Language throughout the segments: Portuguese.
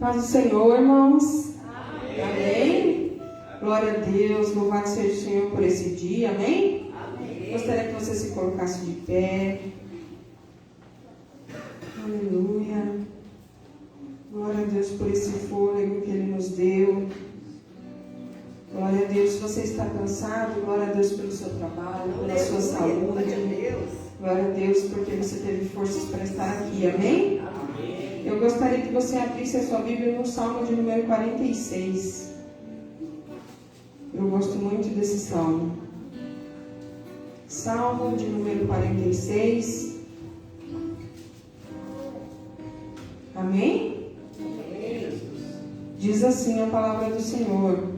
Paz do Senhor, irmãos. Amém. Glória a Deus, louvado seja o Senhor por esse dia, amém? Amém. Gostaria que você se colocasse de pé. Aleluia. Glória a Deus por esse fôlego que Ele nos deu. Glória a Deus, se você está cansado, glória a Deus pelo seu trabalho, pela sua saúde. Glória a Deus porque você teve forças para estar aqui, amém? Amém. Eu gostaria que você abrisse a sua Bíblia no Salmo de número 46. Eu gosto muito desse salmo. Salmo de número 46. Amém? Amém. Diz assim a palavra do Senhor.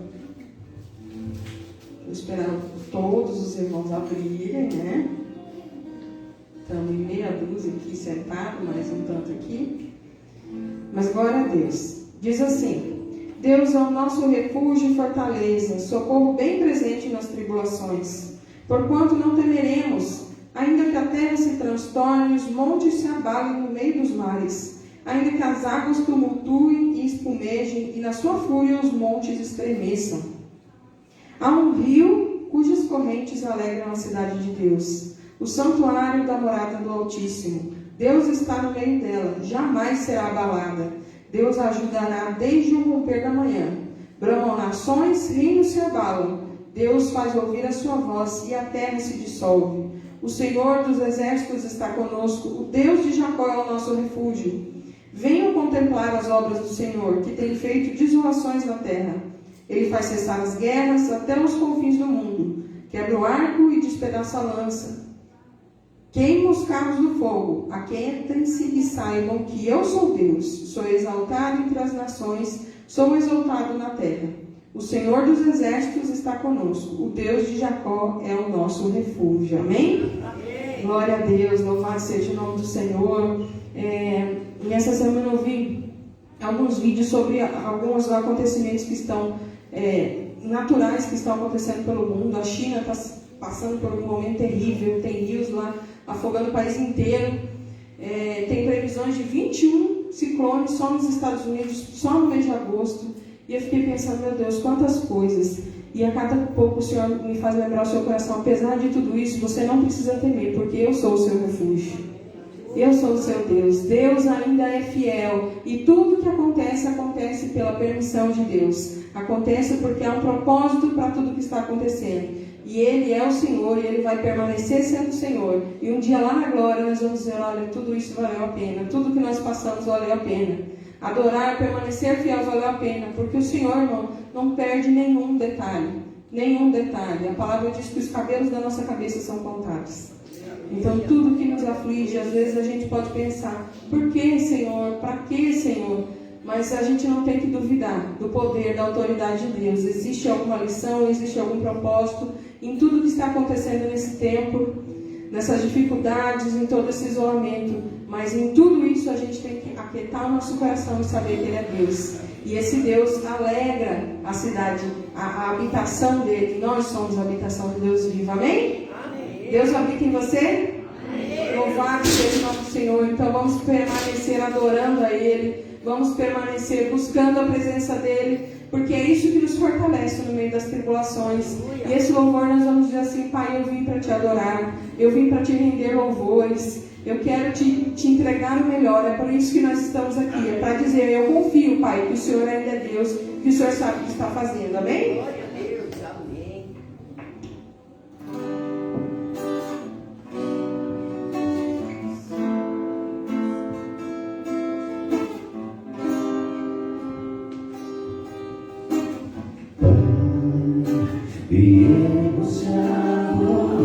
Vou esperar todos os irmãos abrirem, né? Estamos em meia dúzia aqui sentados, mais um tanto aqui. Mas glória a Deus. Diz assim: Deus é o nosso refúgio e fortaleza, socorro bem presente nas tribulações. Porquanto não temeremos, ainda que a terra se transtorne e os montes se abalem no meio dos mares, ainda que as águas tumultuem e espumejem, e na sua fúria os montes estremeçam. Há um rio cujas correntes alegram a cidade de Deus, o santuário da morada do Altíssimo. Deus está no meio dela, jamais será abalada. Deus a ajudará desde o romper da manhã. Bramam nações, reinos se abalam. Deus faz ouvir a sua voz e a terra se dissolve. O Senhor dos exércitos está conosco, o Deus de Jacó é o nosso refúgio. Venham contemplar as obras do Senhor, que tem feito desolações na terra. Ele faz cessar as guerras até os confins do mundo. Quebra o arco e despedaça a lança. Queima os carros do fogo. Aquietem-se e saibam que eu sou Deus. Sou exaltado entre as nações, sou exaltado na terra. O Senhor dos exércitos está conosco. O Deus de Jacó é o nosso refúgio. Amém? Amém. Glória a Deus. Louvado seja o nome do Senhor. Nessa semana eu vi alguns vídeos sobre alguns acontecimentos que estão naturais que estão acontecendo pelo mundo. A China está passando por um momento terrível, tem rios lá afogando o país inteiro. Tem previsões de 21 ciclones só nos Estados Unidos, só no mês de agosto. E eu fiquei pensando, meu Deus, quantas coisas. E a cada pouco o Senhor me faz lembrar o seu coração, apesar de tudo isso, você não precisa temer, porque eu sou o seu refúgio. Eu sou o seu Deus. Deus ainda é fiel. E tudo que acontece, acontece pela permissão de Deus. Acontece porque há um propósito para tudo que está acontecendo. E Ele é o Senhor e Ele vai permanecer sendo o Senhor. E um dia lá na glória nós vamos dizer, olha, tudo isso valeu a pena. Tudo que nós passamos valeu a pena. Adorar, permanecer fiel valeu a pena. Porque o Senhor, irmão, não perde nenhum detalhe. Nenhum detalhe. A palavra diz que os cabelos da nossa cabeça são contados. Então, tudo que nos aflige, às vezes a gente pode pensar, por que, Senhor? Para que, Senhor? Mas a gente não tem que duvidar do poder, da autoridade de Deus. Existe alguma lição, existe algum propósito em tudo que está acontecendo nesse tempo, nessas dificuldades, em todo esse isolamento. Mas em tudo isso a gente tem que aquietar o nosso coração e saber que Ele é Deus. E esse Deus alegra a cidade, a habitação dEle. Nós somos a habitação de Deus vivo. Amém? Deus habita em você? Amém. Louvado seja o nosso Senhor. Então vamos permanecer adorando a Ele. Vamos permanecer buscando a presença dEle. Porque é isso que nos fortalece no meio das tribulações. E esse louvor nós vamos dizer assim, Pai, eu vim para te adorar. Eu vim para te render louvores. Eu quero te entregar o melhor. É por isso que nós estamos aqui. É para dizer, eu confio, Pai, que o Senhor ainda é Deus. Que o Senhor sabe o que está fazendo. Amém? Viemos te adorar,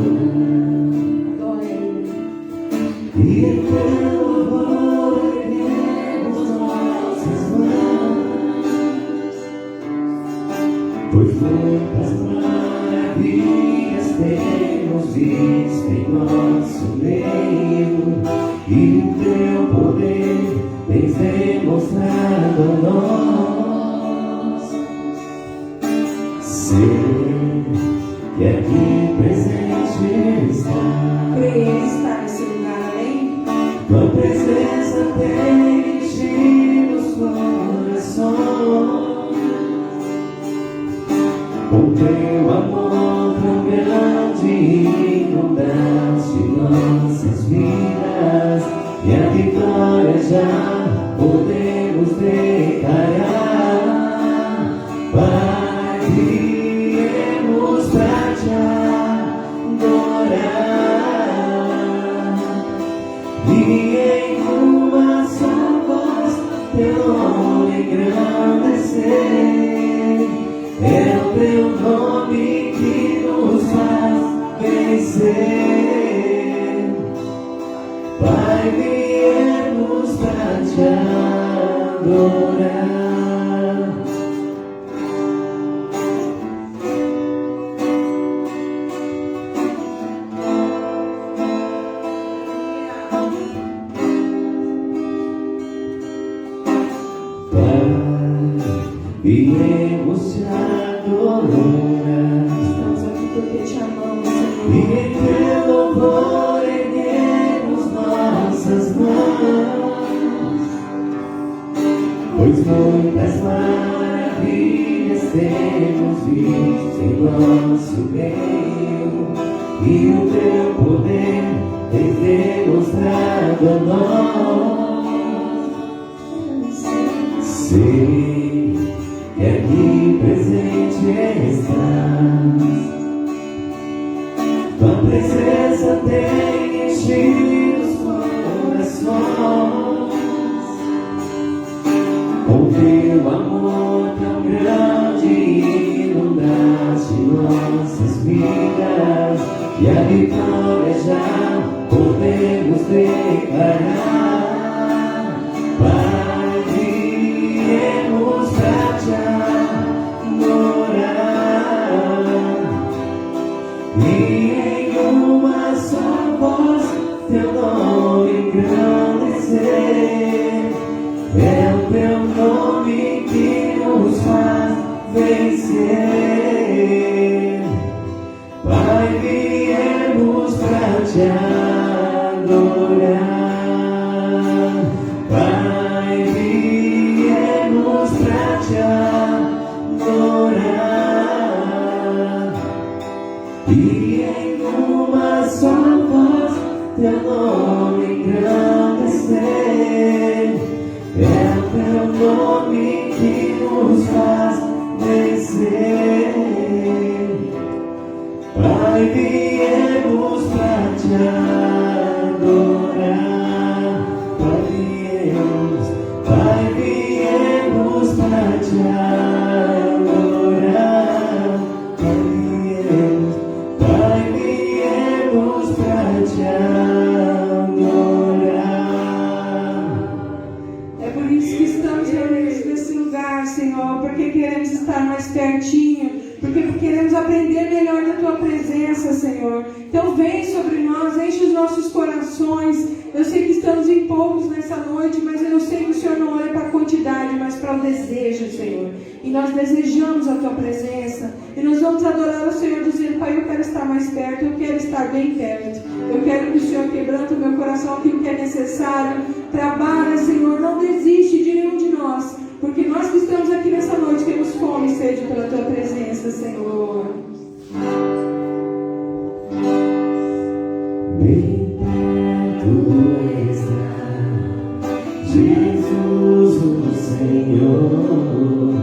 e teu louvor erguemos nossas mãos, pois muitas maravilhas temos visto em nosso meio, e o teu poder tens demonstrado a nós. Ser que aqui presente está. Creia estar nesse lugar, amém? Tua presença tem enchido os corações. podemos declarar, Pai, viemos pra te adorar, e em uma só voz teu nome engrandecer. É o teu nome que nos faz vencer. Pai, viemos pra te adorar. Pai, viemos te adorar. Estamos aqui porque te amamos, E Senhor. em teu louvor erguemos nossas mãos, pois muitas maravilhas temos visto em nosso meio, e o teu poder tens demonstrado a nós. Sei que aqui presente estás, tua presença tem enchido os corações, com teu amor tão grande inundaste nossas vidas, e a vitória já podemos declarar. Pai, viemos pra te adorar, e em uma só voz teu nome engrandecer. É o teu nome que nos faz vencer. Pai, viemos pra te adorar. Pai, viemos pra te adorar, e em uma só voz teu nome engrandecer. É o teu nome que nos faz vencer. Pai, viemos pra te adorar. Pai, viemos pra te adorar. Pai, viemos pra te adorar. É por isso que estamos reunidos nesse lugar, Senhor, porque queremos estar mais pertinho, porque queremos aprender melhor da tua presença, Senhor. Então vem sobre nós, enche os nossos corações. Eu sei que estamos em poucos nessa noite, mas eu sei que o Senhor não olha para a quantidade, mas para o desejo, Senhor. E nós desejamos a tua presença, e nós vamos adorar o Senhor dizendo: Pai, eu quero estar mais perto, eu quero estar bem perto. Eu quero que o Senhor quebrante o meu coração aquilo que é necessário. Trabalha, Senhor, não desiste de nenhum de nós, porque nós que estamos aqui nessa noite temos fome e sede pela tua presença, Senhor. Bem perto está Jesus, o Senhor,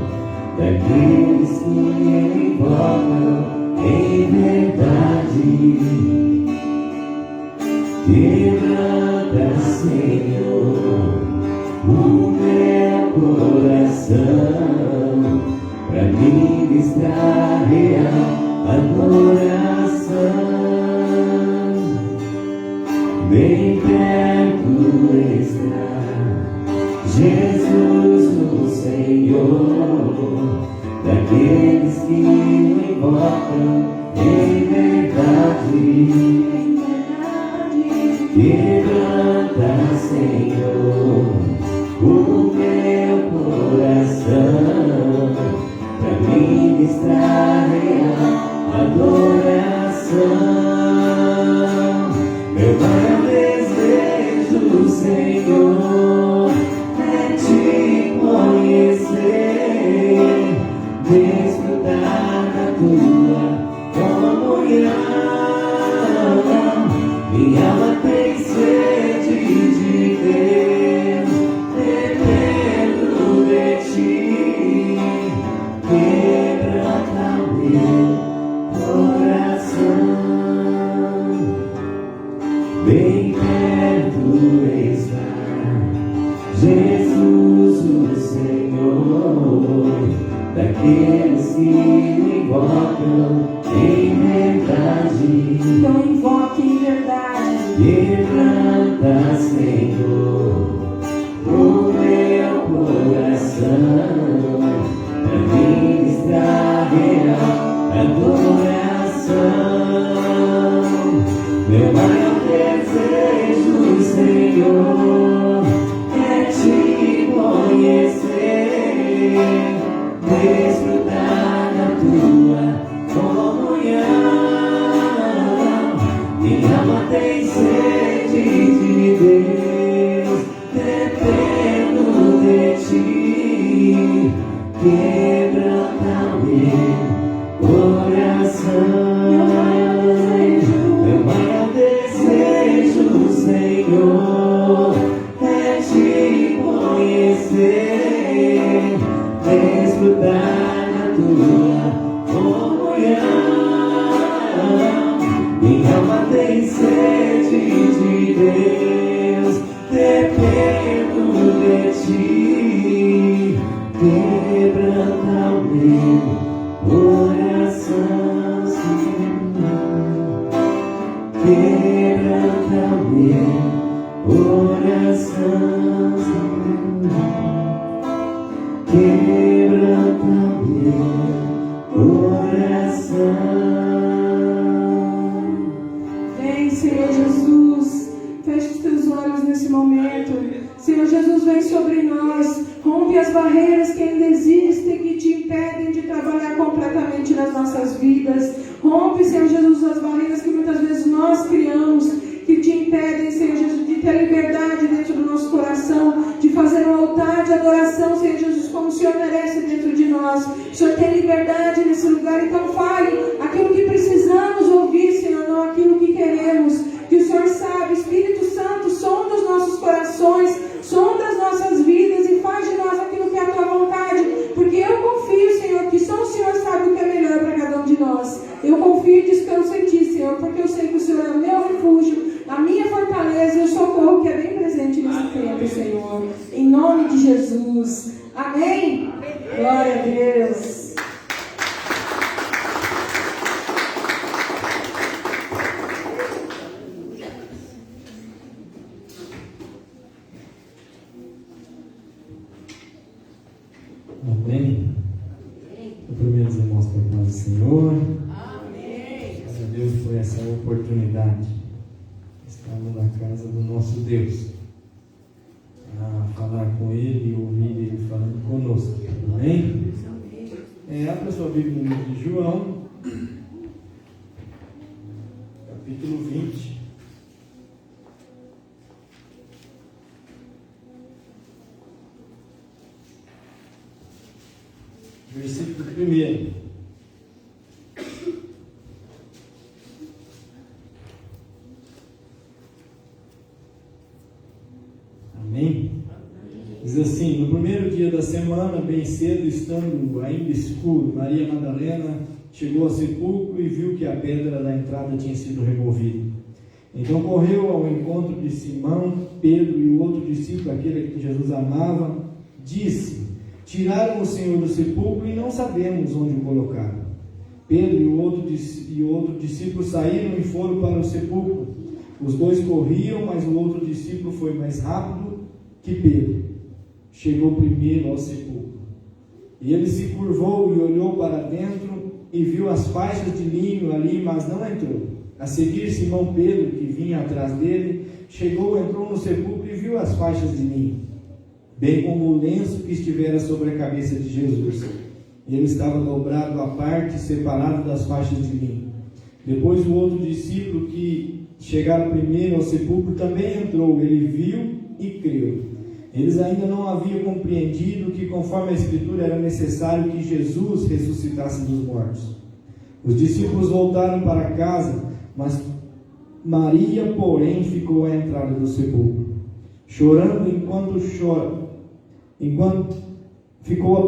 daqueles que invocam em verdade. Quebranta, Senhor, o meu coração, pra ministrar real adoração. Bem perto está Jesus, o Senhor, daqueles que o invocam em verdade. Quebranta, Senhor, o meu coração, pra ministrar real adoração. Meu maior desejo, Senhor, é te conhecer, desfrutar da tua comunhão. Minha alma tem sede de Deus, invocam em verdade. Então invoque em verdade. Quebranta, Senhor, o meu coração, pra ministrar real adoração. Meu maior desejo, Senhor, é te conhecer, desfrutar da tua comunhão. Minha alma tem sede de Deus, dependo de ti, quebranta meu coração. Meu maior desejo, Senhor, é te conhecer, desfrutar da tua comunhão. Minha alma tem sede de Deus, dependo de ti, quebranta o meu coração, Senhor, quebranta o meu coração, Senhor, quebranta o meu coração. Vem, Senhor Jesus, feche os teus olhos nesse momento. Senhor Jesus, vem sobre nós, rompe as barreiras que ainda existem, que te impedem de trabalhar completamente nas nossas vidas. Rompe, Senhor Jesus, as barreiras que muitas vezes nós criamos, que te impedem, Senhor Jesus, de ter liberdade dentro do nosso coração, de fazer um altar de adoração, Senhor Jesus, como o Senhor merece dentro de nós. O Senhor tem liberdade nesse lugar, então fale aquilo que precisamos ouvir, Senhor, não aquilo que queremos. Que o Senhor sabe, Espírito Santo, sonda os nossos corações, sonda as nossas vidas e faz de nós aquilo que é a tua vontade, porque eu confio, Senhor, que só o Senhor sabe o que é melhor para cada um de nós. Eu confio e descanso em ti, Senhor, porque eu sei que o Senhor é o meu refúgio, a minha fortaleza e o socorro que é bem presente nesse tempo, Senhor. Em nome de Jesus. Amém? Glória a Deus. Amém? Cumprimento os irmãos com a paz do Senhor. Amém. Graças a Deus por essa oportunidade. Estamos na casa do nosso Deus, a falar com Ele e ouvir Ele falando conosco. Amém? Abra sua Bíblia no livro de João, capítulo 20. Versículo 1. Amém? Diz assim: no primeiro dia da semana, bem cedo, estando ainda escuro, Maria Madalena chegou ao sepulcro e viu que a pedra da entrada tinha sido removida. Então correu ao encontro de Simão, Pedro e o outro discípulo, aquele que Jesus amava, disse: tiraram o Senhor do sepulcro e não sabemos onde o colocaram. Pedro e o outro discípulo saíram e foram para o sepulcro. Os dois corriam, mas o outro discípulo foi mais rápido que Pedro. Chegou primeiro ao sepulcro. E ele se curvou e olhou para dentro e viu as faixas de linho ali, mas não entrou. A seguir, Simão Pedro, que vinha atrás dele, chegou, entrou no sepulcro e viu as faixas de linho, bem como o lenço que estivera sobre a cabeça de Jesus. E ele estava dobrado à parte, separado das faixas de linho. Depois o outro discípulo, que chegara primeiro ao sepulcro, também entrou. Ele viu e creu. Eles ainda não haviam compreendido que, conforme a Escritura, era necessário que Jesus ressuscitasse dos mortos. Os discípulos voltaram para casa, mas Maria, porém, ficou à entrada do sepulcro, chorando enquanto ficou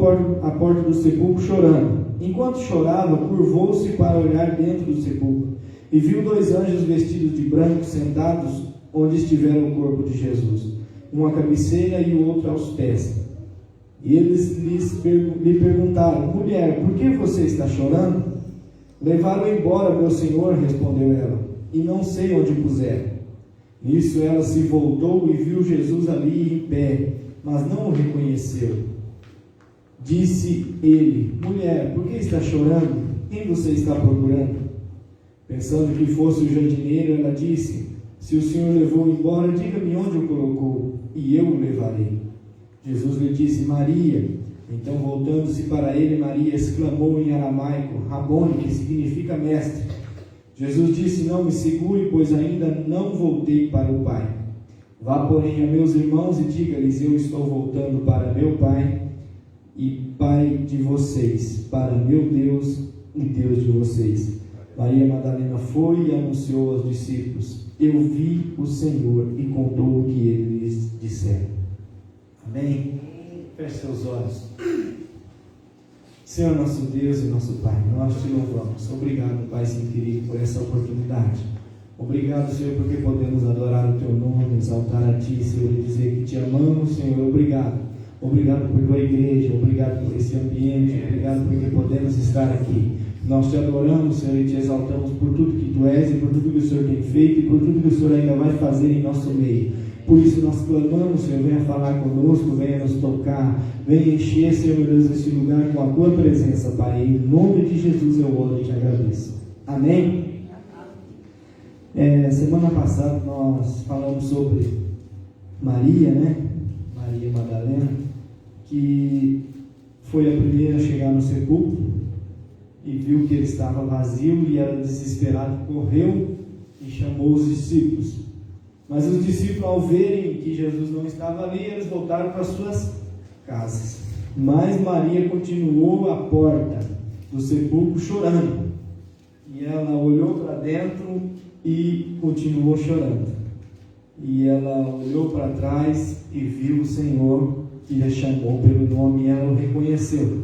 à porta do sepulcro chorando. Enquanto chorava, curvou-se para olhar dentro do sepulcro e viu 2 anjos vestidos de branco sentados onde estivera o corpo de Jesus, um à cabeceira e o outro aos pés. E eles lhe perguntaram: mulher, por que você está chorando? Levaram embora meu senhor, respondeu ela, e não sei onde o puseram. Nisso ela se voltou e viu Jesus ali em pé, mas não o reconheceu. Disse ele: mulher, por que está chorando? Quem você está procurando? Pensando que fosse o jardineiro, ela disse: se o senhor levou embora, diga-me onde o colocou, e eu o levarei. Jesus lhe disse: Maria. Então, voltando-se para ele, Maria exclamou em aramaico: Rabone, que significa mestre. Jesus disse: não me segure, pois ainda não voltei para o Pai. Vá, porém, a meus irmãos e diga-lhes: eu estou voltando para meu Pai e Pai de vocês, para meu Deus e Deus de vocês. Maria Madalena foi e anunciou aos discípulos: eu vi o Senhor, e contou o que ele lhes dissera. Amém? Feche seus olhos. Senhor nosso Deus e nosso Pai, nós te louvamos. Obrigado, Pai sem querido, por essa oportunidade. Obrigado, Senhor, porque podemos adorar o Teu nome, exaltar a Ti, Senhor, e dizer que Te amamos, Senhor. Obrigado. Obrigado por Tua igreja, obrigado por esse ambiente, obrigado porque podemos estar aqui. Nós Te adoramos, Senhor, e Te exaltamos por tudo que Tu és e por tudo que o Senhor tem feito e por tudo que o Senhor ainda vai fazer em nosso meio. Por isso nós clamamos, Senhor, venha falar conosco, venha nos tocar, venha encher, Senhor Deus, esse lugar com a Tua presença, Pai. Em nome de Jesus eu oro e Te agradeço. Amém? Semana passada nós falamos sobre Maria, né? Maria Madalena, que foi a primeira a chegar no sepulcro e viu que ele estava vazio e ela, desesperada, correu e chamou os discípulos. Mas os discípulos, ao verem que Jesus não estava ali, eles voltaram para suas casas. Mas Maria continuou à porta do sepulcro chorando. E ela olhou para dentro e continuou chorando. E ela olhou para trás e viu o Senhor, que a chamou pelo nome, e ela o reconheceu.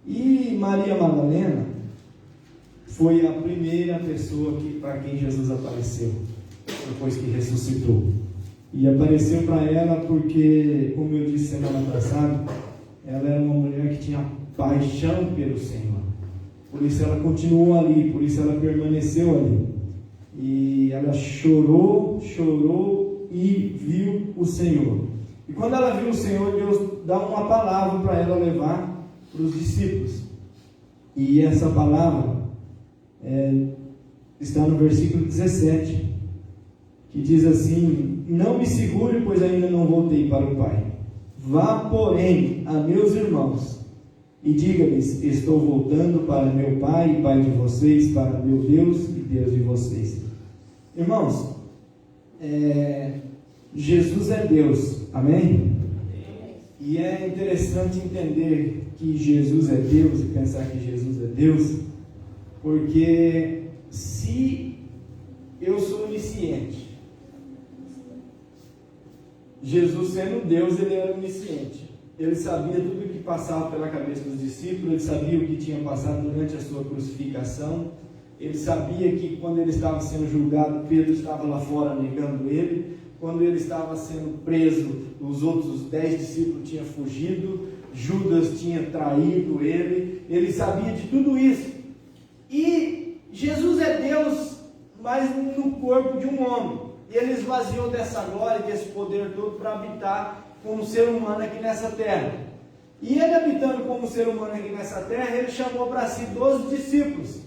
E Maria Madalena foi a primeira pessoa para quem Jesus apareceu depois que ressuscitou. E apareceu para ela porque, como eu disse semana passada, ela era uma mulher que tinha paixão pelo Senhor. Por isso ela continuou ali, por isso ela permaneceu ali. E ela chorou e viu o Senhor. E quando ela viu o Senhor, Deus dá uma palavra para ela levar para os discípulos. E essa palavra está no versículo 17. Que diz assim: não me segure, pois ainda não voltei para o Pai. Vá, porém, a meus irmãos e diga-lhes: estou voltando para meu Pai e Pai de vocês, para meu Deus e Deus de vocês. Irmãos, Jesus é Deus, amém? E é interessante entender que Jesus é Deus e pensar que Jesus é Deus, porque se eu sou onisciente, Jesus sendo Deus, ele era onisciente. Ele sabia tudo o que passava pela cabeça dos discípulos, ele sabia o que tinha passado durante a sua crucificação, ele sabia que quando ele estava sendo julgado, Pedro estava lá fora negando ele, quando ele estava sendo preso, os outros 10 discípulos tinham fugido, Judas tinha traído ele sabia de tudo isso. E Jesus é Deus, mas no corpo de um homem. E ele esvaziou dessa glória, desse poder todo para habitar como ser humano aqui nessa terra. E ele habitando como ser humano aqui nessa terra, ele chamou para si 12 discípulos.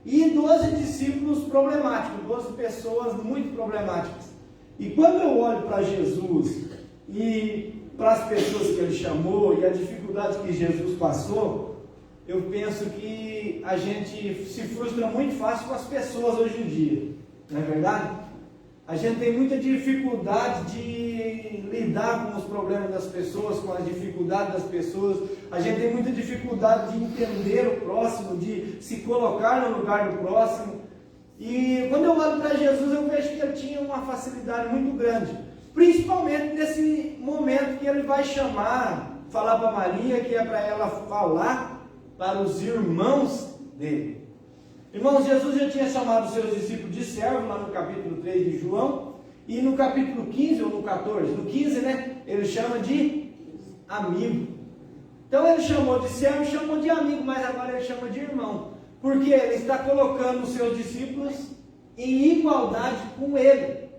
E 12 discípulos problemáticos, 12 pessoas muito problemáticas. E quando eu olho para Jesus e para as pessoas que ele chamou e a dificuldade que Jesus passou, eu penso que a gente se frustra muito fácil com as pessoas hoje em dia. Não é verdade? A gente tem muita dificuldade de lidar com os problemas das pessoas, com as dificuldades das pessoas. A gente tem muita dificuldade de entender o próximo, de se colocar no lugar do próximo. E quando eu olho para Jesus, eu vejo que ele tinha uma facilidade muito grande. Principalmente nesse momento que ele vai falar para Maria, que é para ela falar para os irmãos dele. Irmãos, Jesus já tinha chamado os seus discípulos de servo, lá no capítulo 3 de João, e no capítulo 15 ou no 14, no 15, né, ele chama de amigo. Então ele chamou de servo, chamou de amigo, mas agora ele chama de irmão. Porque ele está colocando os seus discípulos em igualdade com ele,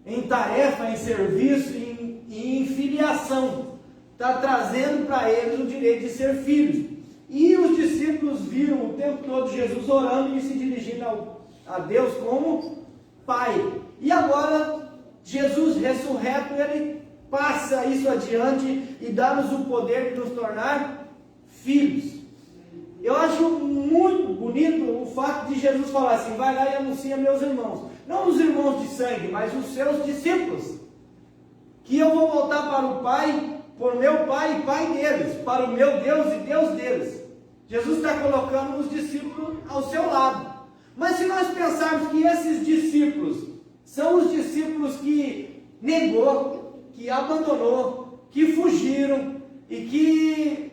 em tarefa, em serviço, em filiação. Está trazendo para eles o direito de ser filhos. E os discípulos viram o tempo todo Jesus orando e se dirigindo a Deus como Pai. E agora, Jesus ressurreto, ele passa isso adiante e dá-nos o poder de nos tornar filhos. Eu acho muito bonito o fato de Jesus falar assim: vai lá e anuncia meus irmãos. Não os irmãos de sangue, mas os seus discípulos. Que eu vou voltar para o Pai, por meu Pai e Pai deles, para o meu Deus e Deus deles. Jesus está colocando os discípulos ao seu lado. Mas se nós pensarmos que esses discípulos são os discípulos que negou, que abandonou, que fugiram e que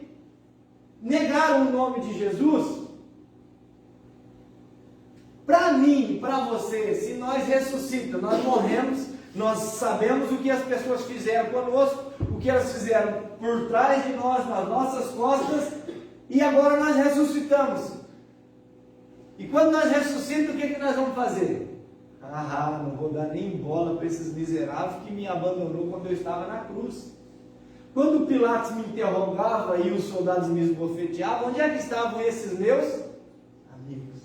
negaram o nome de Jesus, para mim, para você, se nós ressuscitamos, nós morremos, nós sabemos o que as pessoas fizeram conosco, o que elas fizeram por trás de nós, nas nossas costas, e agora nós ressuscitamos. E quando nós ressuscitamos, o que nós vamos fazer? Não vou dar nem bola para esses miseráveis que me abandonou quando eu estava na cruz. Quando Pilatos me interrogava e os soldados me esbofeteavam, onde é que estavam esses meus amigos?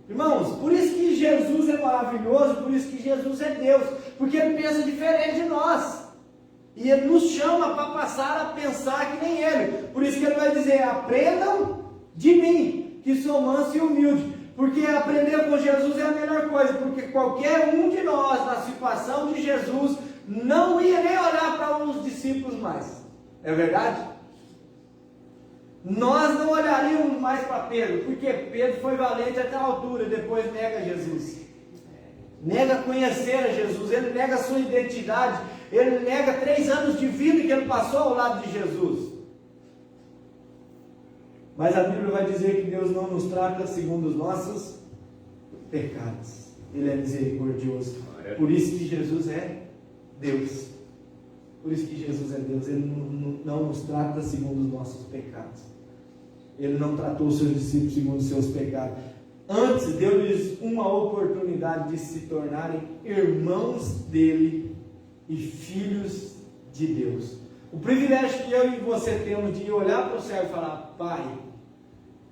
Irmãos, por isso que Jesus é maravilhoso, por isso que Jesus é Deus, porque Ele pensa diferente de nós. E Ele nos chama para passar a pensar que nem Ele. Por isso que Ele vai dizer: aprendam de mim, que sou manso e humilde. Porque aprender com Jesus é a melhor coisa, porque qualquer um de nós, na situação de Jesus, não ia nem olhar para os discípulos mais. É verdade? Nós não olharíamos mais para Pedro, porque Pedro foi valente até a altura, depois nega Jesus. Nega conhecer a Jesus, ele nega a sua identidade, ele nega 3 anos de vida que ele passou ao lado de Jesus. Mas a Bíblia vai dizer que Deus não nos trata segundo os nossos pecados. Ele é misericordioso. Por isso que Jesus é Deus. Por isso que Jesus é Deus. Ele não nos trata segundo os nossos pecados. Ele não tratou os seus discípulos segundo os seus pecados. Antes deu-lhes uma oportunidade de se tornarem irmãos dele e filhos de Deus. O privilégio que eu e você temos de olhar para o céu e falar: Pai,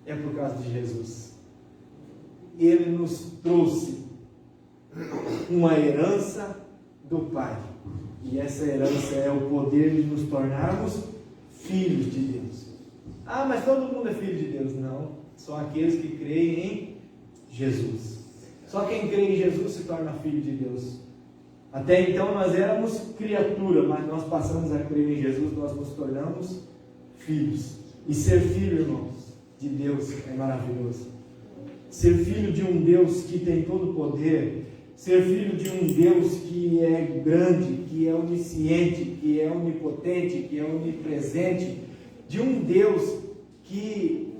é por causa de Jesus. Ele nos trouxe uma herança do Pai. E essa herança é o poder de nos tornarmos filhos de Deus. Mas todo mundo é filho de Deus. Não, só aqueles que creem em Jesus. Só quem crê em Jesus se torna filho de Deus. Até então nós éramos criatura, mas nós passamos a crer em Jesus, nós nos tornamos filhos. E ser filho, irmãos, de Deus é maravilhoso. Ser filho de um Deus que tem todo o poder, ser filho de um Deus que é grande, que é onisciente, que é onipotente, que é onipresente, de um Deus que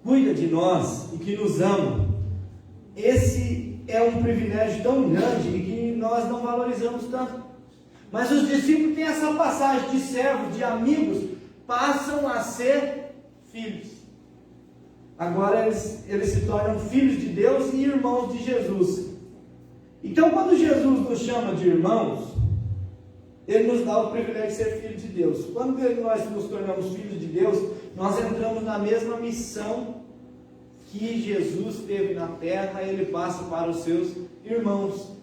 cuida de nós e que nos ama. Esse é um privilégio tão grande e que nós não valorizamos tanto. Mas os discípulos têm essa passagem de servos, de amigos, passam a ser filhos. Agora eles se tornam filhos de Deus e irmãos de Jesus. Então, quando Jesus nos chama de irmãos, Ele nos dá o privilégio de ser filho de Deus. Quando nós nos tornamos filhos de Deus, nós entramos na mesma missão que Jesus teve na terra. Ele passa para os seus irmãos,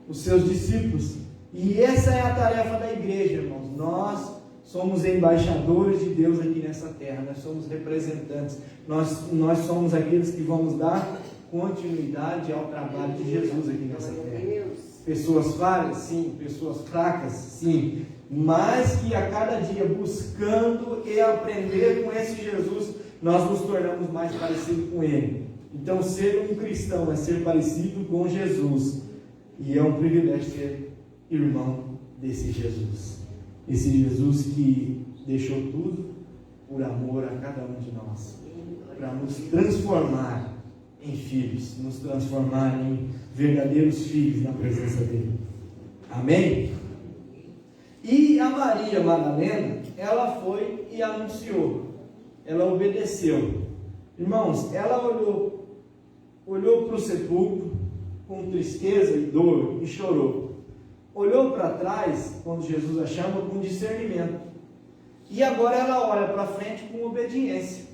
os seus discípulos. E essa é a tarefa da igreja, irmãos. Nós somos embaixadores de Deus aqui nessa terra. Nós somos representantes. Nós somos aqueles que vamos dar continuidade ao trabalho de Jesus aqui nessa terra. Pessoas falhas, sim. Pessoas fracas, sim. Mas que a cada dia, buscando e aprender com esse Jesus, nós nos tornamos mais parecidos com Ele. Então, ser um cristão é ser parecido com Jesus. E é um privilégio ser irmão desse Jesus. Esse Jesus que deixou tudo por amor a cada um de nós. Para nos transformar em filhos, nos transformar em verdadeiros filhos na presença dele. Amém? E a Maria Madalena, ela foi e anunciou. ela obedeceu. Irmãos, ela olhou para o sepulcro com tristeza e dor e chorou. Olhou para trás, quando Jesus a chama, com discernimento. E agora ela olha para frente com obediência.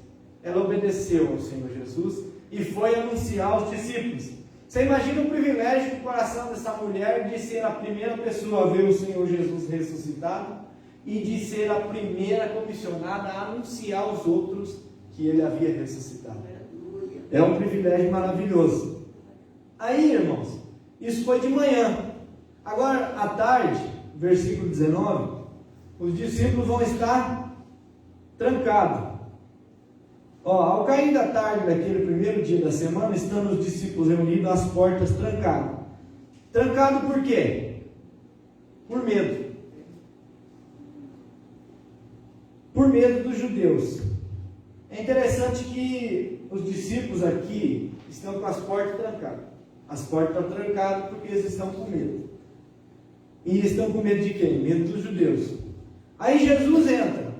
Ela obedeceu ao Senhor Jesus e foi anunciar aos discípulos. Você imagina o privilégio do coração dessa mulher de ser a primeira pessoa a ver o Senhor Jesus ressuscitado e de ser a primeira comissionada a anunciar aos outros que ele havia ressuscitado. É um privilégio maravilhoso. Aí, irmãos, isso foi de manhã. Agora, à tarde, versículo 19, os discípulos vão estar trancados. Ao cair da tarde daquele primeiro dia da semana, estando os discípulos reunidos, as portas trancadas. Trancado por quê? Por medo. Por medo dos judeus. É interessante que os discípulos aqui estão com as portas trancadas. As portas estão trancadas porque eles estão com medo. E estão com medo de quem? Medo dos judeus. Aí Jesus entra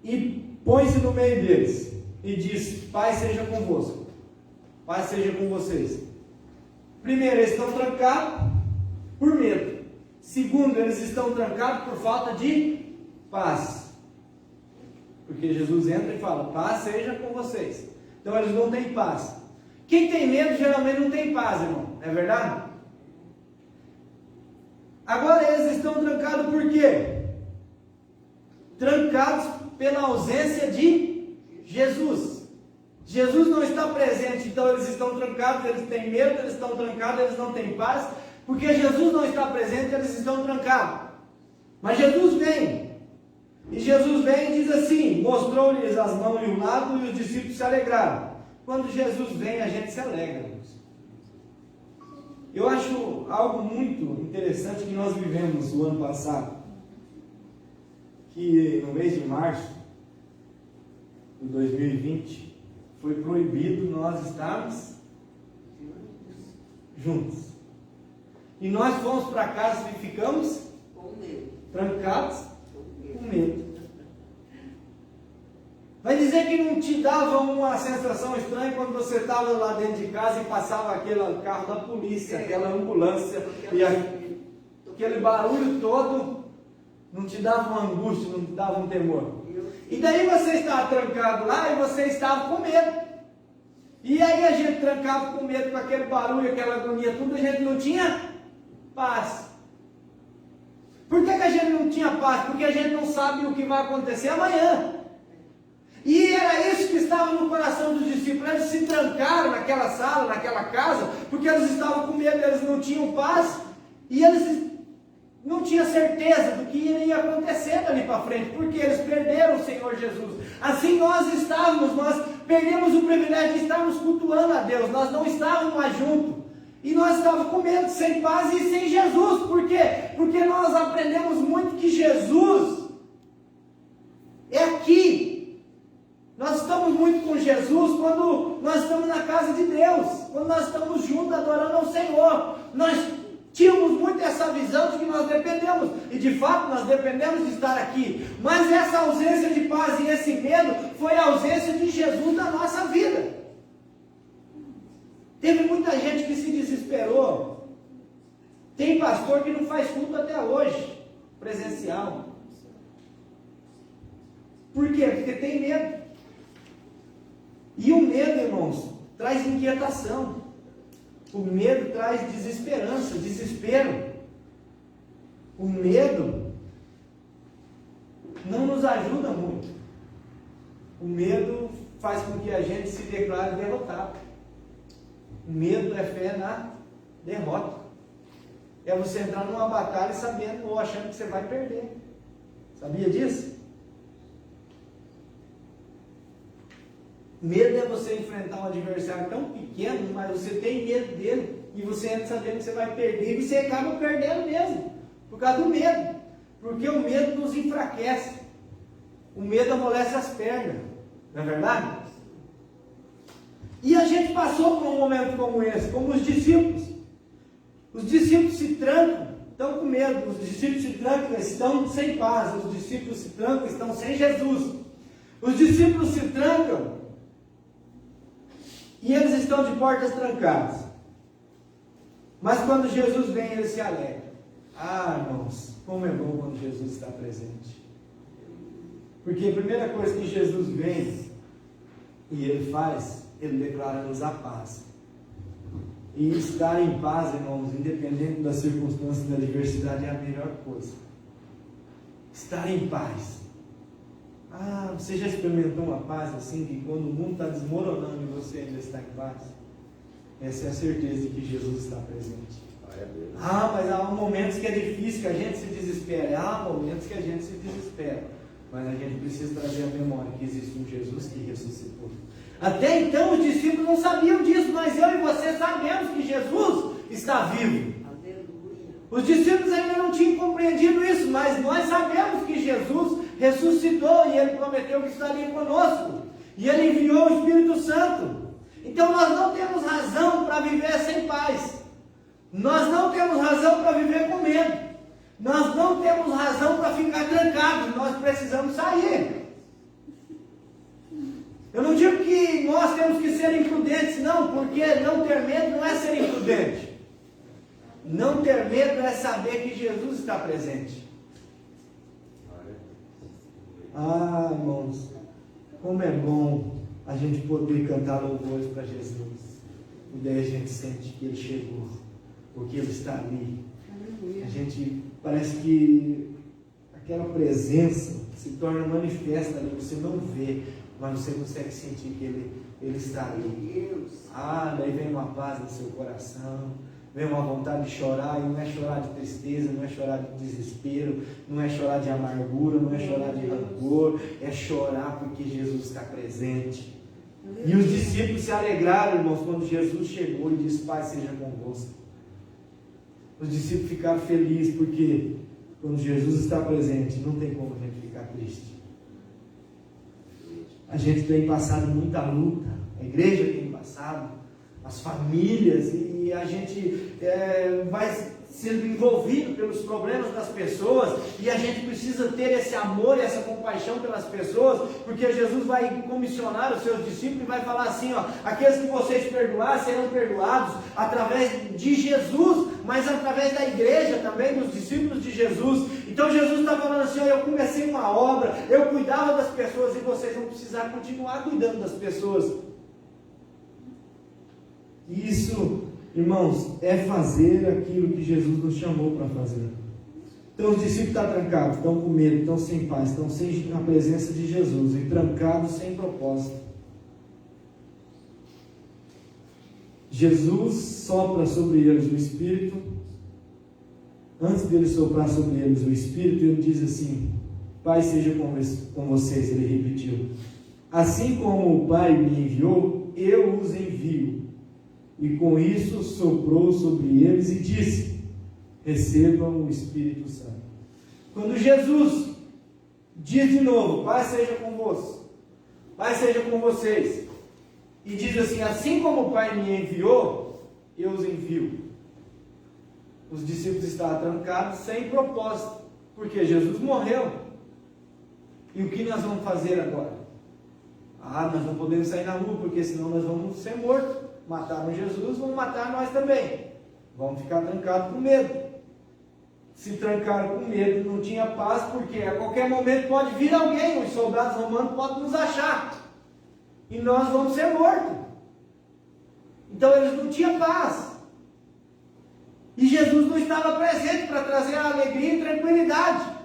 e põe-se no meio deles e diz: Pai seja convosco, Pai seja com vocês. Primeiro, eles estão trancados por medo. Segundo, eles estão trancados por falta de paz, porque Jesus entra e fala: paz seja com vocês. Então eles não têm paz. Quem tem medo geralmente não tem paz, irmão, não é verdade? Agora eles estão trancados por quê? Trancados pela ausência de Jesus. Jesus não está presente, então eles estão trancados, eles têm medo, eles estão trancados, eles não têm paz, porque Jesus não está presente, eles estão trancados. Mas Jesus vem, e Jesus vem e diz assim, mostrou-lhes as mãos e o lado, e os discípulos se alegraram. Quando Jesus vem, a gente se alegra. Eu acho algo muito interessante que nós vivemos o ano passado, que no mês de março de 2020 foi proibido nós estarmos juntos. E nós fomos para casa e ficamos trancados com medo. Vai dizer que não te dava uma sensação estranha quando você estava lá dentro de casa e passava aquele carro da polícia, aquela ambulância, e aquele barulho todo, não te dava uma angústia, não te dava um temor. E daí você estava trancado lá e você estava com medo. E aí a gente trancava com medo, com aquele barulho, aquela agonia, tudo, a gente não tinha paz. Por que a gente não tinha paz? Porque a gente não sabe o que vai acontecer amanhã. E era isso que estava no coração dos discípulos. Eles se trancaram naquela sala, naquela casa, porque eles estavam com medo, eles não tinham paz, e eles não tinham certeza do que iria acontecer dali para frente, porque eles perderam o Senhor Jesus. Assim nós perdemos o privilégio de estarmos cultuando a Deus, nós não estávamos mais juntos. E nós estávamos com medo, sem paz e sem Jesus. Por quê? Porque nós aprendemos muito que Jesus é aqui. Nós estamos muito com Jesus quando nós estamos na casa de Deus, quando nós estamos juntos adorando ao Senhor. Nós tínhamos muito essa visão de que nós dependemos, e de fato nós dependemos de estar aqui. Mas essa ausência de paz e esse medo foi a ausência de Jesus na nossa vida. Teve muita gente que se desesperou. Tem pastor que não faz culto até hoje, presencial. Por quê? Porque tem medo. E o medo, irmãos, traz inquietação. O medo traz desesperança, desespero. O medo não nos ajuda muito. O medo faz com que a gente se declare derrotado. O medo é fé na derrota. É você entrar numa batalha sabendo ou achando que você vai perder. Sabia disso? Medo é você enfrentar um adversário tão pequeno, mas você tem medo dele, e você entra sabendo que você vai perder, e você acaba perdendo mesmo, por causa do medo, porque o medo nos enfraquece, o medo amolece as pernas, não é verdade? E a gente passou por um momento como esse, como os discípulos se trancam estão com medo, os discípulos se trancam, estão sem paz, os discípulos se trancam, estão sem Jesus. Os discípulos se trancam e eles estão de portas trancadas. Mas quando Jesus vem, eles se alegram. Ah, irmãos, como é bom quando Jesus está presente. Porque a primeira coisa que Jesus vem e ele faz, ele declara-nos a paz. E estar em paz, irmãos, independente das circunstâncias da adversidade, é a melhor coisa. Estar em paz. Ah, você já experimentou uma paz assim, que quando o mundo está desmoronando e você ainda está em paz? Essa é a certeza de que Jesus está presente. Ah, mas há momentos que é difícil, que a gente se desespera. Há momentos que a gente se desespera. Mas a gente precisa trazer a memória que existe um Jesus que ressuscitou. Até então os discípulos não sabiam disso, mas eu e você sabemos que Jesus está vivo. Os discípulos ainda não tinham compreendido isso, mas nós sabemos que Jesus ressuscitou e Ele prometeu que estaria conosco. E Ele enviou o Espírito Santo. Então nós não temos razão para viver sem paz. Nós não temos razão para viver com medo. Nós não temos razão para ficar trancados. Nós precisamos sair. Eu não digo que nós temos que ser imprudentes, não, porque não ter medo não é ser imprudente. Não ter medo é saber que Jesus está presente. Ah, irmãos, como é bom a gente poder cantar louvores para Jesus. E daí a gente sente que Ele chegou, porque Ele está ali. A gente parece que aquela presença se torna manifesta ali, você não vê, mas você consegue sentir que Ele está ali. Ah, daí vem uma paz no seu coração, vem uma vontade de chorar, e não é chorar de tristeza, não é chorar de desespero, não é chorar de amargura, não é chorar de rancor, é chorar porque Jesus está presente. E os discípulos se alegraram, irmãos, quando Jesus chegou e disse: Pai, seja convosco. Os discípulos ficaram felizes, porque quando Jesus está presente, não tem como a gente ficar triste. A gente tem passado muita luta, a igreja tem passado, as famílias, e a gente vai sendo envolvido pelos problemas das pessoas, e a gente precisa ter esse amor e essa compaixão pelas pessoas, porque Jesus vai comissionar os seus discípulos e vai falar assim, ó: aqueles que vocês perdoar serão perdoados através de Jesus, mas através da igreja também, dos discípulos de Jesus. Então Jesus está falando assim, ó: eu comecei uma obra, eu cuidava das pessoas, e vocês vão precisar continuar cuidando das pessoas. Isso, irmãos, é fazer aquilo que Jesus nos chamou para fazer. Então os discípulos estão trancados, estão com medo, estão sem paz, estão sem a presença de Jesus, e trancados sem propósito. Jesus sopra sobre eles o Espírito. Antes dele soprar sobre eles o Espírito, ele diz assim: Pai, seja com vocês. Ele repetiu: assim como o Pai me enviou, eu os envio. E com isso soprou sobre eles e disse: recebam o Espírito Santo. Quando Jesus diz de novo: Pai seja convosco, Pai seja com vocês, e diz assim: assim como o Pai me enviou, eu os envio. Os discípulos estavam trancados sem propósito, porque Jesus morreu. E o que nós vamos fazer agora? Nós não podemos sair na rua, porque senão nós vamos ser mortos. Mataram Jesus, vão matar nós também. Vamos ficar trancados com medo. Se trancaram com medo, não tinha paz, porque a qualquer momento pode vir alguém, os soldados romanos podem nos achar, e nós vamos ser mortos. Então eles não tinham paz. E Jesus não estava presente para trazer a alegria e tranquilidade.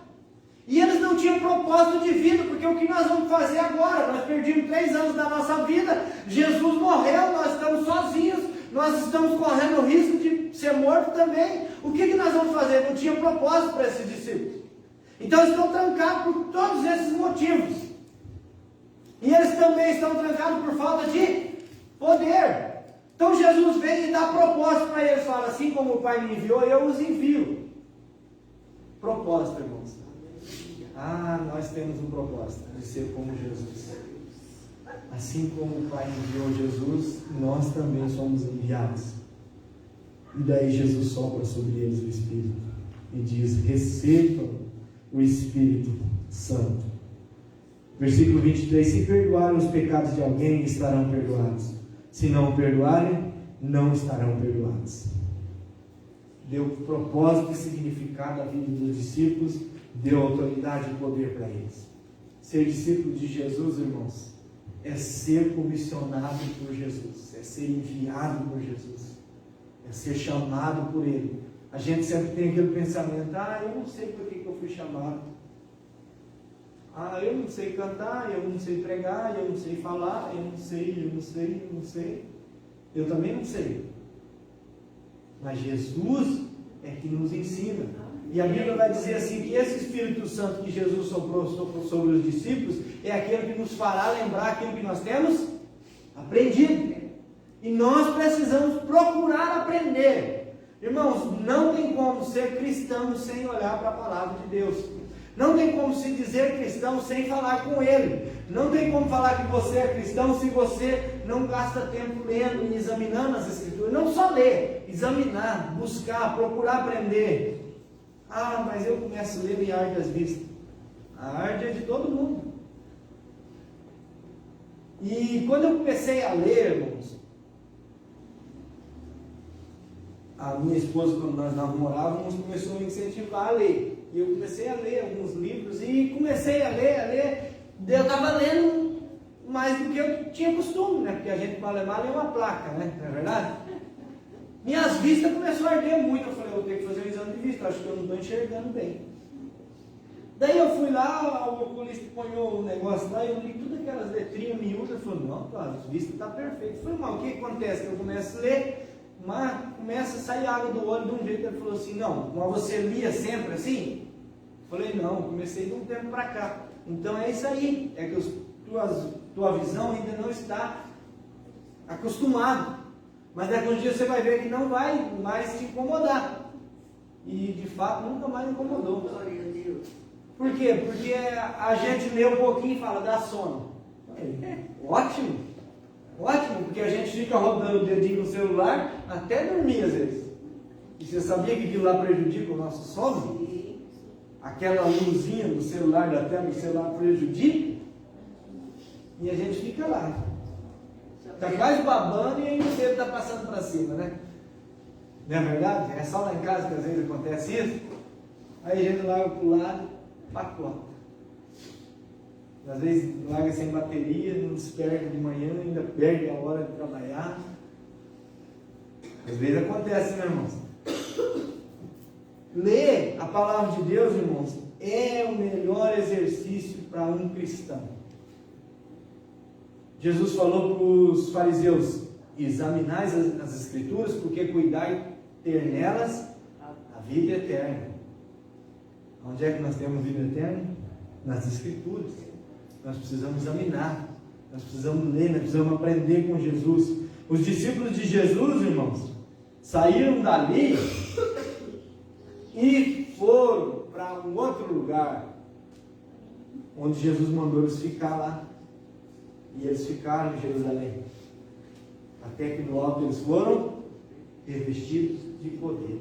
E eles não tinham propósito de vida, porque o que nós vamos fazer agora? Nós perdemos 3 anos da nossa vida, Jesus morreu, nós estamos sozinhos, nós estamos correndo o risco de ser morto também. O que nós vamos fazer? Não tinha propósito para esses discípulos. Então eles estão trancados por todos esses motivos. E eles também estão trancados por falta de poder. Então Jesus vem e dá propósito para eles, fala: assim como o Pai me enviou, eu os envio. Propósito, irmãos. Nós temos um propósito de ser como Jesus. Assim como o Pai enviou Jesus, nós também somos enviados. E daí Jesus sopra sobre eles o Espírito. e diz: recebam o Espírito Santo. Versículo 23: se perdoarem os pecados de alguém, estarão perdoados. Se não perdoarem, não estarão perdoados. Deu propósito e significado à vida dos discípulos, deu autoridade e poder para eles. Ser discípulo de Jesus, irmãos, é ser comissionado por Jesus, é ser enviado por Jesus, é ser chamado por Ele. A gente sempre tem aquele pensamento: eu não sei por que eu fui chamado. Eu não sei cantar, eu não sei pregar, eu não sei falar, eu não sei. Eu também não sei. Mas Jesus é que nos ensina. E a Bíblia vai dizer assim, que esse Espírito Santo que Jesus soprou sobre os discípulos é aquele que nos fará lembrar aquilo que nós temos aprendido. E nós precisamos procurar aprender. Irmãos, não tem como ser cristão sem olhar para a palavra de Deus. Não tem como se dizer cristão sem falar com Ele. Não tem como falar que você é cristão se você não gasta tempo lendo e examinando as Escrituras. Não só ler, examinar, buscar, procurar aprender. Mas eu começo a ler e arde as vistas. A arde é de todo mundo. E quando eu comecei a ler, irmãos, a minha esposa, quando nós namorávamos, começou a me incentivar a ler. E eu comecei a ler alguns livros e comecei a ler. Eu estava lendo mais do que eu tinha costume, né? Porque a gente para ler uma placa, né? Não é verdade? Minhas vistas começaram a arder muito. Eu falei: eu vou ter que fazer um exame de vista, acho que eu não estou enxergando bem. Daí eu fui lá, o oculista ponhou o negócio lá, e eu li todas aquelas letrinhas miúdas. Eu falei: não, cara, a vista está perfeita. Eu falei: mas o que acontece? Eu começo a ler, mas começa a sair água do olho de um jeito. Ele falou assim: não, mas você lia sempre assim? Eu falei: não, comecei de um tempo para cá. Então é isso aí, é que tua visão ainda não está acostumado. Mas daqui a um dia você vai ver que não vai mais te incomodar. E de fato nunca mais incomodou. Por quê? Porque a gente lê um pouquinho e fala: dá sono. Ótimo, porque a gente fica rodando o dedinho no celular até dormir às vezes. E você sabia que aquilo lá prejudica o nosso sono? Aquela luzinha do celular, da tela do celular prejudica? E a gente fica lá. Está quase babando e ainda o dedo está passando para cima, né? Não é verdade? É só lá em casa que às vezes acontece isso. Aí a gente larga para o lado, pacota. Às vezes larga sem bateria, não desperta de manhã, ainda perde a hora de trabalhar. Às vezes acontece, né, irmãos? Ler a palavra de Deus, irmãos, é o melhor exercício para um cristão. Jesus falou para os fariseus: examinai as Escrituras, porque cuidai ter nelas a vida eterna. Onde é que nós temos vida eterna? Nas Escrituras. Nós precisamos examinar, nós precisamos ler, nós precisamos aprender com Jesus. Os discípulos de Jesus, irmãos, saíram dali e foram para um outro lugar, onde Jesus mandou eles ficar lá. E eles ficaram em Jerusalém, até que no alto eles foram revestidos de poder.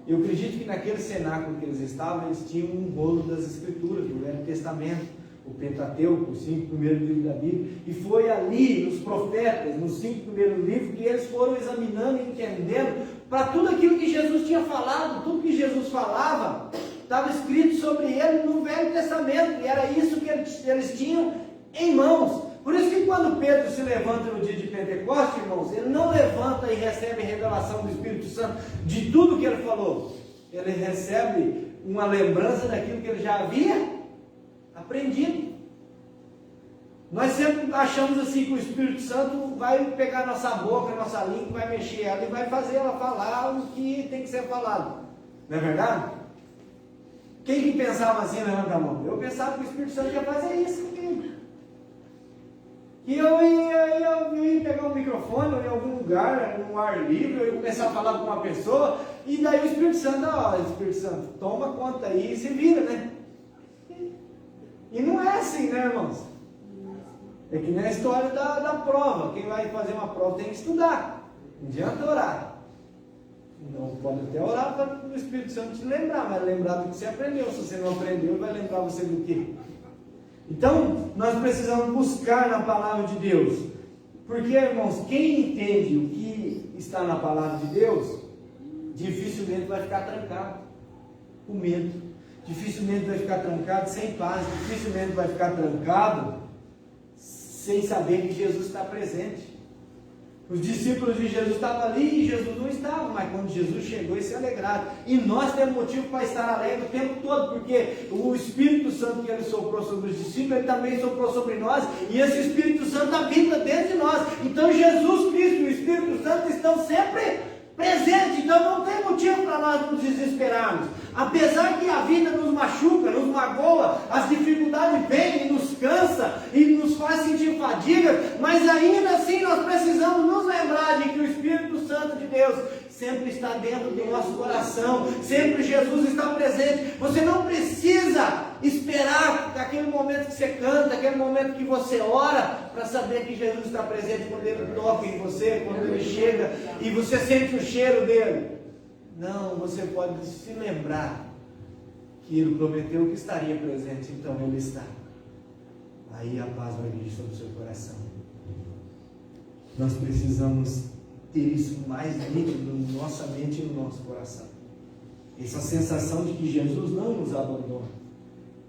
Eu acredito que naquele cenáculo que eles estavam, eles tinham um rolo das Escrituras, do Velho Testamento, o Pentateuco, os 5 primeiros livros da Bíblia. E foi ali, nos profetas, nos 5 primeiros livros, que eles foram examinando e entendendo para tudo aquilo que Jesus tinha falado. Tudo que Jesus falava estava escrito sobre ele no Velho Testamento, e era isso que eles tinham em mãos. Por isso que quando Pedro se levanta no dia de Pentecostes, irmãos, ele não levanta e recebe revelação do Espírito Santo de tudo que ele falou. Ele recebe uma lembrança daquilo que ele já havia aprendido. Nós sempre achamos assim que o Espírito Santo vai pegar nossa boca, nossa língua, vai mexer ela e vai fazer ela falar o que tem que ser falado. Não é verdade? Quem que pensava assim, levanta a mão? Eu pensava que o Espírito Santo ia fazer isso comigo. E eu ia pegar um microfone ou em algum lugar, no ar livre, eu ia começar a falar com uma pessoa, e daí o Espírito Santo: Espírito Santo, toma conta aí e se vira, né? E não é assim, né, irmãos? É que nem a história da prova. Quem vai fazer uma prova tem que estudar. Não adianta orar. Não pode até orar para o Espírito Santo te lembrar, mas lembrar do que você aprendeu. Se você não aprendeu, vai lembrar você do quê? Então, nós precisamos buscar na palavra de Deus. Porque, irmãos, quem entende o que está na palavra de Deus, dificilmente vai ficar trancado com medo. Dificilmente vai ficar trancado sem paz. Dificilmente vai ficar trancado sem saber que Jesus está presente. Os discípulos de Jesus estavam ali e Jesus não estava, mas quando Jesus chegou, eles se alegraram. E nós temos motivo para estar alegre o tempo todo, porque o Espírito Santo que ele soprou sobre os discípulos, ele também soprou sobre nós, e esse Espírito Santo habita dentro de nós. Então Jesus Cristo e o Espírito Santo estão sempre presentes, então não tem motivo para nós nos desesperarmos. Apesar que a vida nos machuca, nos magoa, as dificuldades vêm e nos cansa e nos faz sentir fadiga, mas ainda assim nós precisamos nos lembrar de que o Espírito Santo de Deus sempre está dentro do nosso coração, sempre Jesus está presente. Você não precisa esperar aquele momento que você canta, aquele momento que você ora, para saber que Jesus está presente quando Ele toca em você, quando Ele chega e você sente o cheiro dEle. Não, você pode se lembrar que Ele prometeu que estaria presente, então Ele está. Aí a paz vai vir sobre o seu coração. Nós precisamos ter isso mais nítido na nossa mente e no nosso coração. Essa sensação de que Jesus não nos abandona.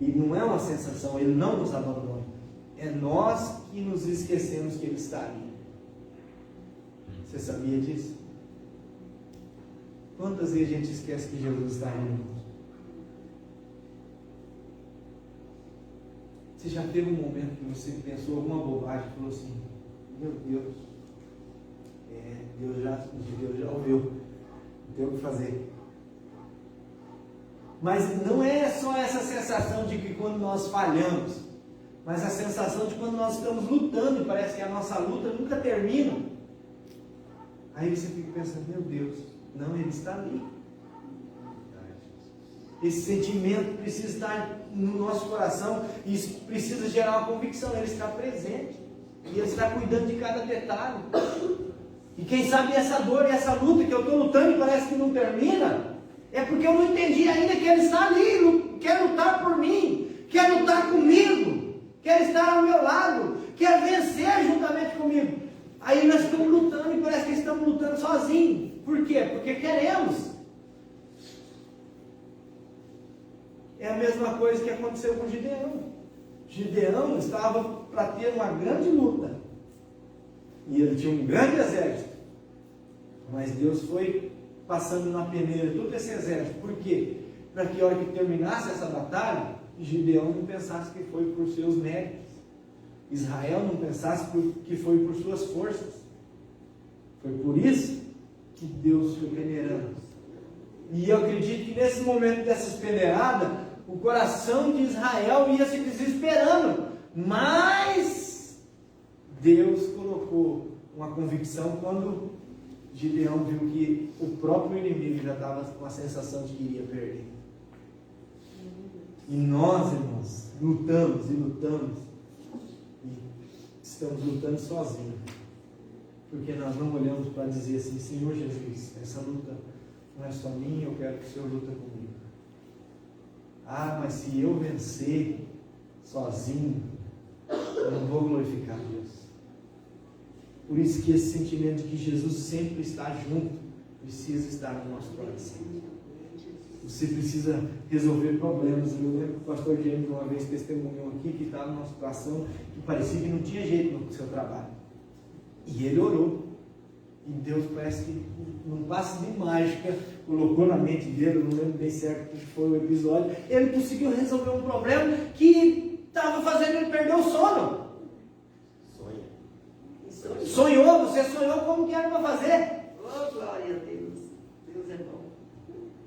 E não é uma sensação, Ele não nos abandona. É nós que nos esquecemos que Ele está ali. Você sabia disso? Quantas vezes a gente esquece que Jesus está ali? Você já teve um momento que você pensou alguma bobagem e falou assim: meu Deus, Deus já ouviu, não tem o que fazer. Mas não é só essa sensação de que quando nós falhamos, mas a sensação de quando nós estamos lutando e parece que a nossa luta nunca termina. Aí você fica pensando: meu Deus, não, Ele está ali. Esse sentimento precisa estar no nosso coração e isso precisa gerar uma convicção. Ele está presente e Ele está cuidando de cada detalhe. E quem sabe essa dor e essa luta que eu estou lutando e parece que não termina, é porque eu não entendi ainda que Ele está ali, quer lutar por mim, quer lutar comigo, quer estar ao meu lado, quer vencer juntamente comigo. Aí nós estamos lutando e parece que estamos lutando sozinhos. Por quê? Porque queremos. É a mesma coisa que aconteceu com Gideão. Gideão estava para ter uma grande luta. E ele tinha um grande exército. Mas Deus foi passando na peneira todo esse exército. Por quê? Para que a hora que terminasse essa batalha, Gideão não pensasse que foi por seus méritos. Israel não pensasse que foi por suas forças. Foi por isso que Deus foi peneirando. E eu acredito que nesse momento dessas peneiradas, o coração de Israel ia se desesperando. Mas Deus colocou uma convicção quando Gideão viu que o próprio inimigo já estava com a sensação de que iria perder. E nós, irmãos, lutamos e lutamos. E estamos lutando sozinhos. Porque nós não olhamos para dizer assim: Senhor Jesus, essa luta não é só minha, eu quero que o Senhor luta comigo. Ah, mas se eu vencer sozinho, eu não vou glorificar Deus. Por isso que esse sentimento de que Jesus sempre está junto, precisa estar no nosso coração. Você precisa resolver problemas. Eu lembro que o pastor James uma vez testemunhou aqui que estava numa situação que parecia que não tinha jeito no seu trabalho. E ele orou. E Deus parece que num passe de mágica colocou na mente dele, eu não lembro bem certo o que foi o episódio, ele conseguiu resolver um problema que estava fazendo ele perder o sono. Sonhou, você sonhou, como que era para fazer? Oh, glória a Deus. Deus é bom.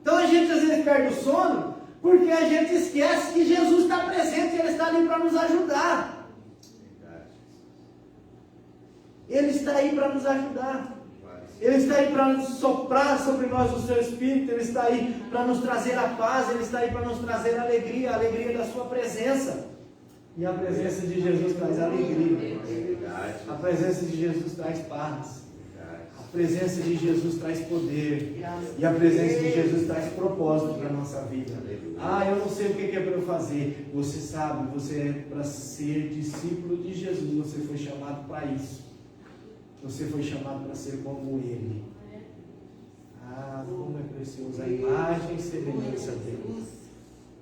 Então a gente às vezes perde o sono porque a gente esquece que Jesus está presente, Ele está ali para nos ajudar. Ele está aí para nos ajudar. Ele está aí para soprar sobre nós o seu Espírito. Ele está aí para nos trazer a paz. Ele está aí para nos trazer a alegria da sua presença. E a presença de Jesus traz alegria. A presença de Jesus traz paz. A A presença de Jesus traz poder. E a presença de Jesus traz propósito para a nossa vida. Eu não sei o que é para eu fazer. Você sabe, você é para ser discípulo de Jesus. Você foi chamado para isso. Você foi chamado para ser como Ele. Como é precioso a imagem e semelhança dele.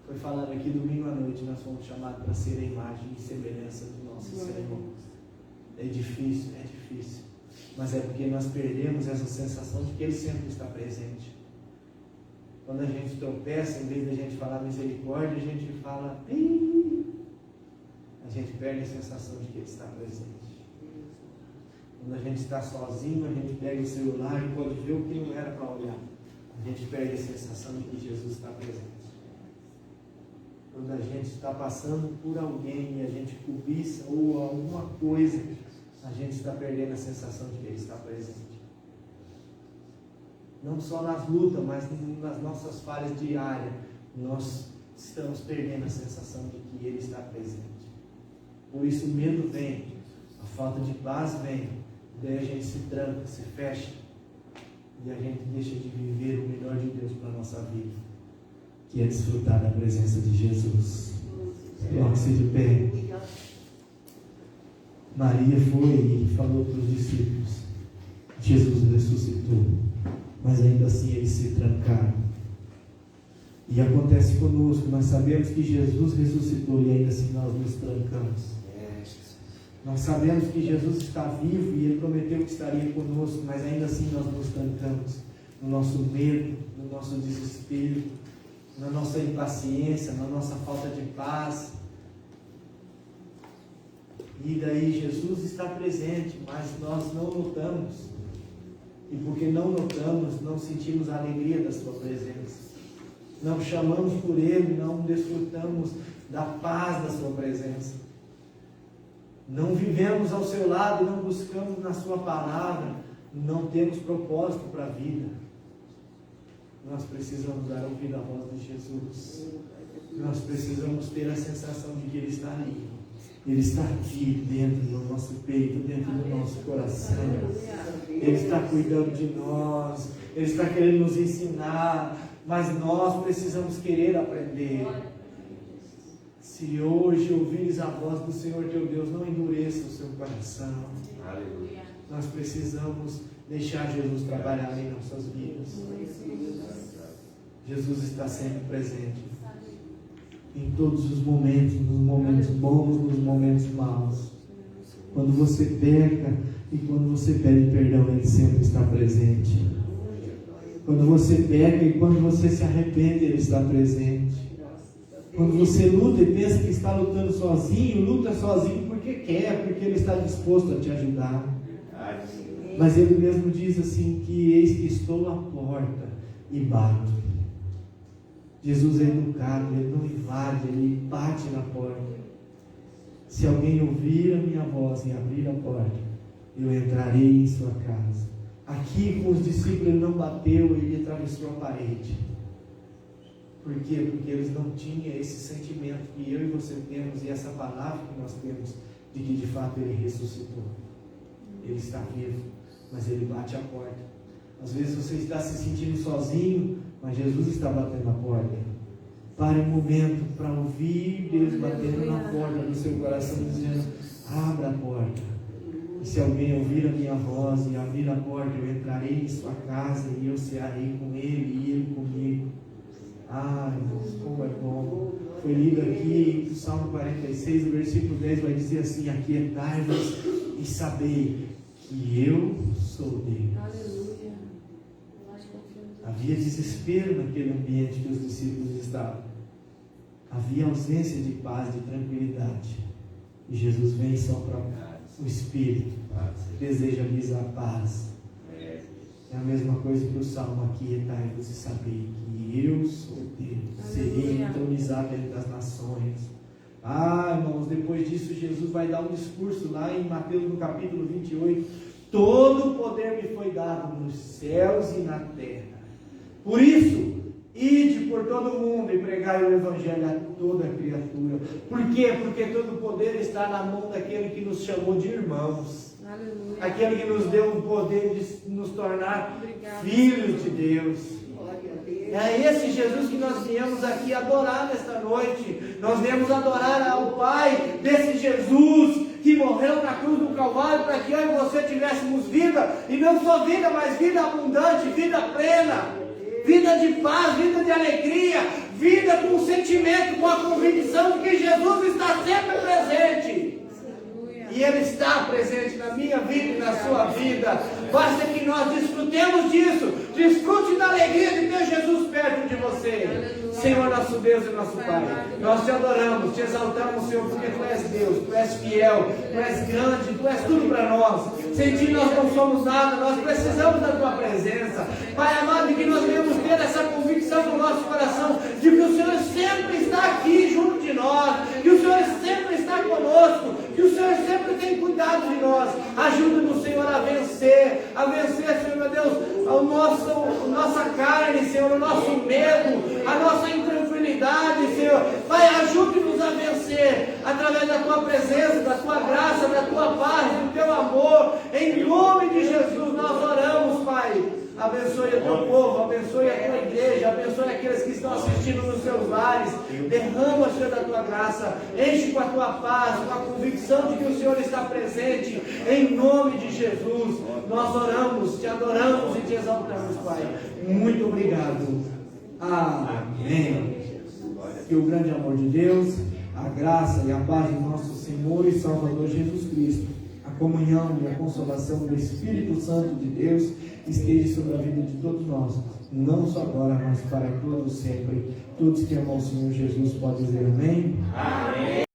Foi falado aqui domingo à noite, nós fomos chamados para ser a imagem e semelhança do nosso Senhor. É difícil, mas é porque nós perdemos essa sensação de que Ele sempre está presente. Quando a gente tropeça, em vez de a gente falar misericórdia, a gente fala, a gente perde a sensação de que Ele está presente. Quando a gente está sozinho, a gente pega o celular e pode ver o que não era para olhar. A gente perde a sensação de que Jesus está presente. Quando a gente está passando por alguém e a gente cobiça ou alguma coisa, a gente está perdendo a sensação de que Ele está presente. Não só nas lutas, mas nas nossas falhas diárias, nós estamos perdendo a sensação de que Ele está presente. Por isso o medo vem, a falta de paz vem. Daí a gente se tranca, se fecha e a gente deixa de viver o melhor de Deus para a nossa vida, que é desfrutar da presença de Jesus. Coloque-se de pé. Maria foi e falou para os discípulos. Jesus ressuscitou, mas ainda assim eles se trancaram. E acontece conosco, nós sabemos que Jesus ressuscitou e ainda assim nós nos trancamos. Nós sabemos que Jesus está vivo e Ele prometeu que estaria conosco, mas ainda assim nós nos trancamos no nosso medo, no nosso desespero, na nossa impaciência, na nossa falta de paz. E daí Jesus está presente, mas nós não notamos. E porque não notamos, não sentimos a alegria da sua presença. Não chamamos por Ele, não desfrutamos da paz da sua presença. Não vivemos ao seu lado, não buscamos na sua palavra, não temos propósito para a vida. Nós precisamos dar ouvido à voz de Jesus. Nós precisamos ter a sensação de que Ele está ali. Ele está aqui dentro do nosso peito, dentro do nosso coração. Ele está cuidando de nós. Ele está querendo nos ensinar. Mas nós precisamos querer aprender. Se hoje ouvires a voz do Senhor teu Deus, não endureça o seu coração. Aleluia. Nós precisamos deixar Jesus trabalhar em nossas vidas. Jesus está sempre presente. Em todos os momentos, nos momentos bons, nos momentos maus. Quando você peca e quando você pede perdão, Ele sempre está presente. Quando você peca e quando você se arrepende, Ele está presente. Quando você luta e pensa que está lutando sozinho, luta sozinho porque quer, porque Ele está disposto a te ajudar. Mas Ele mesmo diz assim que eis que estou à porta e bato. Jesus é educado, Ele não invade, Ele bate na porta. Se alguém ouvir a minha voz e abrir a porta, eu entrarei em sua casa. Aqui com os discípulos Ele não bateu, Ele atravessou a parede. Por quê? Porque eles não tinham esse sentimento que eu e você temos, e essa palavra que nós temos, de que de fato Ele ressuscitou. Ele está vivo, mas Ele bate a porta. Às vezes você está se sentindo sozinho, mas Jesus está batendo a porta. Pare um momento para ouvir Deus batendo na porta do seu coração, dizendo, abra a porta. E se alguém ouvir a minha voz e abrir a porta, eu entrarei em sua casa e eu cearei com Ele e Ele comigo. Irmãos, como é bom. Foi lido aqui o Salmo 46, o versículo 10 vai dizer assim, aquietai-vos e sabei que eu sou Deus. Aleluia. Havia desespero naquele ambiente que os discípulos estavam. Havia ausência de paz, de tranquilidade. E Jesus vem só para o Espírito. Deseja-lhes a paz. É a mesma coisa que o Salmo aqui, aquietai-vos e sabei que eu sou Deus. Serei entronizado entre as nações. Irmãos, depois disso Jesus vai dar um discurso lá em Mateus no capítulo 28. Todo o poder me foi dado nos céus e na terra. Por isso, ide por todo o mundo e pregai o Evangelho a toda criatura. Por quê? Porque todo o poder está na mão daquele que nos chamou de irmãos. Aleluia. Aquele que nos deu o poder de nos tornar filhos de Deus. É esse Jesus que nós viemos aqui adorar nesta noite. Nós viemos adorar ao Pai desse Jesus que morreu na cruz do Calvário para que eu e você tivéssemos vida, e não só vida, mas vida abundante, vida plena, vida de paz, vida de alegria, vida com o sentimento, com a convicção de que Jesus está sempre presente. E Ele está presente na minha vida e na sua vida. Basta que nós desfrutemos disso. Desfrute da alegria de ter Jesus perto de você. Senhor, nosso Deus e nosso Pai, nós te adoramos, te exaltamos, Senhor, porque Tu és Deus, Tu és fiel, Tu és grande, Tu és tudo para nós. Sem Ti nós não somos nada, nós precisamos da Tua presença. Pai amado, que nós venhamos ter essa convicção no nosso coração de que o Senhor sempre está aqui junto de nós, que o Senhor sempre está conosco, que o Senhor sempre tem cuidado de nós. Ajuda-nos, Senhor, a vencer, Senhor meu Deus, a nossa carne, Senhor, o nosso medo, a nossa intranquilidade, Senhor. Pai, ajude-nos a vencer através da Tua presença, da Tua graça, da Tua paz, do Teu amor. Em nome de Jesus nós oramos, Pai. Abençoe o Teu povo, abençoe a Tua igreja, abençoe aqueles que estão assistindo nos seus lares. Derrama, Senhor, da Tua graça, enche com a Tua paz, com a convicção de que o Senhor está presente. Em nome de Jesus nós oramos, Te adoramos e Te exaltamos, Pai. Muito obrigado. Amém. Que o grande amor de Deus, a graça e a paz de nosso Senhor e Salvador Jesus Cristo, a comunhão e a consolação do Espírito Santo de Deus esteja sobre a vida de todos nós, não só agora, mas para todos sempre. Todos que amam o Senhor Jesus podem dizer amém. Amém.